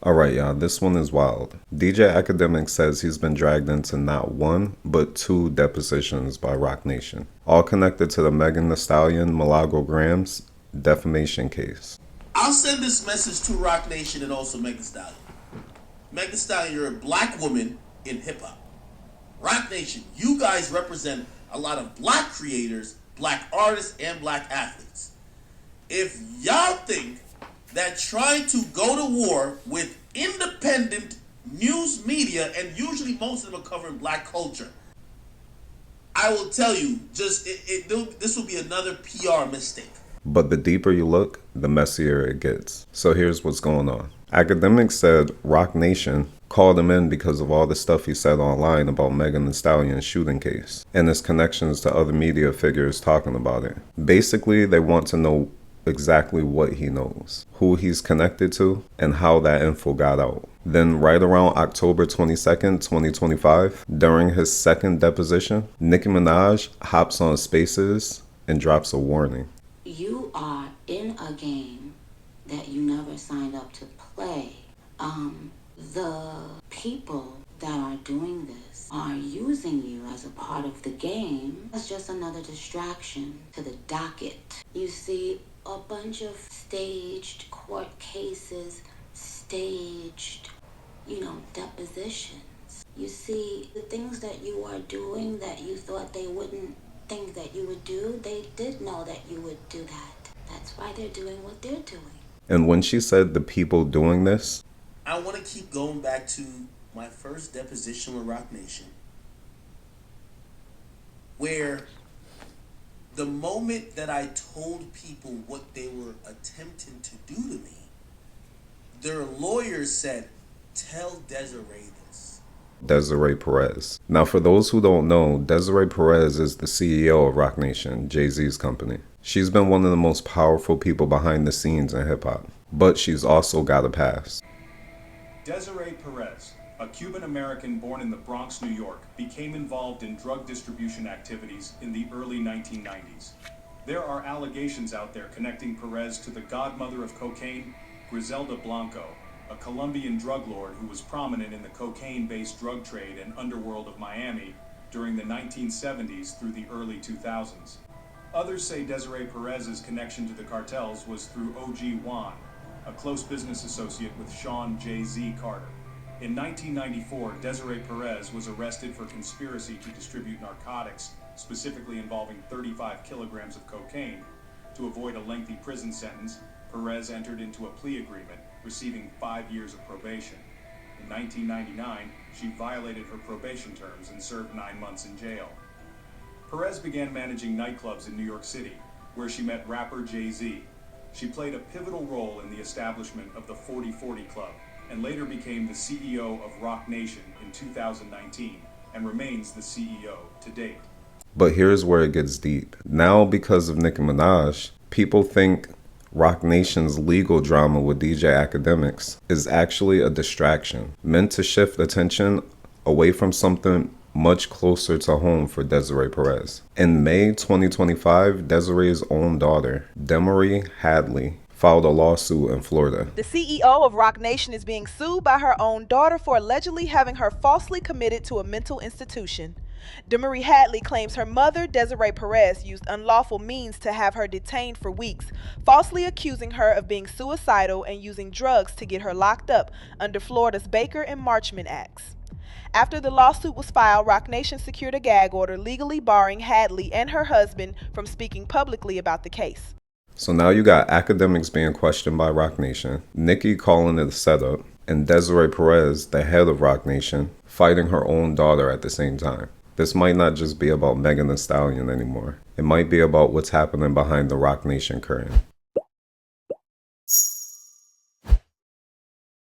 Alright, y'all, this one is wild. DJ Akademiks says he's been dragged into not one, but two depositions by Roc Nation, all connected to the Megan Thee Stallion, Milagro Gramz defamation case. I'll send this message to Roc Nation and also Megan Thee Stallion. Megan Thee Stallion, you're a black woman in hip-hop. Roc Nation, you guys represent a lot of black creators, black artists, and black athletes. If y'all think that trying to go to war with independent news media, and usually most of them are covering black culture, I will tell you, this will be another PR mistake. But the deeper you look, the messier it gets. So here's what's going on. Akademiks said Roc Nation called him in because of all the stuff he said online about Megan Thee Stallion's shooting case and his connections to other media figures talking about it. Basically, they want to know exactly what he knows, who he's connected to, and how that info got out. Then right around October 22nd, 2025, during his second deposition, Nicki Minaj hops on Spaces and drops a warning. You are in a game that you never signed up to play. The people that are doing this are using you as a part of the game. That's just another distraction to the docket. You see a bunch of staged court cases, staged, depositions. You see the things that you are doing that you thought they wouldn't think that you would do, they did know that you would do that. That's why they're doing what they're doing. And when she said the people doing this, I want to keep going back to my first deposition with Roc Nation, where the moment that I told people what they were attempting to do to me, their lawyers said, tell Desiree this. Desiree Perez. Now, for those who don't know, Desiree Perez is the CEO of Roc Nation, Jay-Z's company. She's been one of the most powerful people behind the scenes in hip-hop, but she's also got a past. Desiree Perez, a Cuban-American born in the Bronx, New York, became involved in drug distribution activities in the early 1990s. There are allegations out there connecting Perez to the godmother of cocaine, Griselda Blanco, a Colombian drug lord who was prominent in the cocaine-based drug trade and underworld of Miami during the 1970s through the early 2000s. Others say Desiree Perez's connection to the cartels was through OG Juan, a close business associate with Sean Jay-Z Carter. In 1994, Desiree Perez was arrested for conspiracy to distribute narcotics, specifically involving 35 kilograms of cocaine. To avoid a lengthy prison sentence, Perez entered into a plea agreement, receiving 5 years of probation. In 1999, she violated her probation terms and served 9 months in jail. Perez began managing nightclubs in New York City, where she met rapper Jay-Z. She played a pivotal role in the establishment of the 40/40 Club, and later became the CEO of Roc Nation in 2019, and remains the CEO to date. But here's where it gets deep. Now, because of Nicki Minaj, people think Roc Nation's legal drama with DJ Akademiks is actually a distraction, meant to shift attention away from something much closer to home for Desiree Perez. In May 2025, Desiree's own daughter, Desiree Hadley, filed a lawsuit in Florida. The CEO of Roc Nation is being sued by her own daughter for allegedly having her falsely committed to a mental institution. Desiree Hadley claims her mother, Desiree Perez, used unlawful means to have her detained for weeks, falsely accusing her of being suicidal and using drugs to get her locked up under Florida's Baker and Marchman Acts. After the lawsuit was filed, Roc Nation secured a gag order legally barring Hadley and her husband from speaking publicly about the case. So now you got Akademiks being questioned by Roc Nation, Nicki calling it a setup, and Desiree Perez, the head of Roc Nation, fighting her own daughter at the same time. This might not just be about Megan Thee Stallion anymore. It might be about what's happening behind the Roc Nation curtain.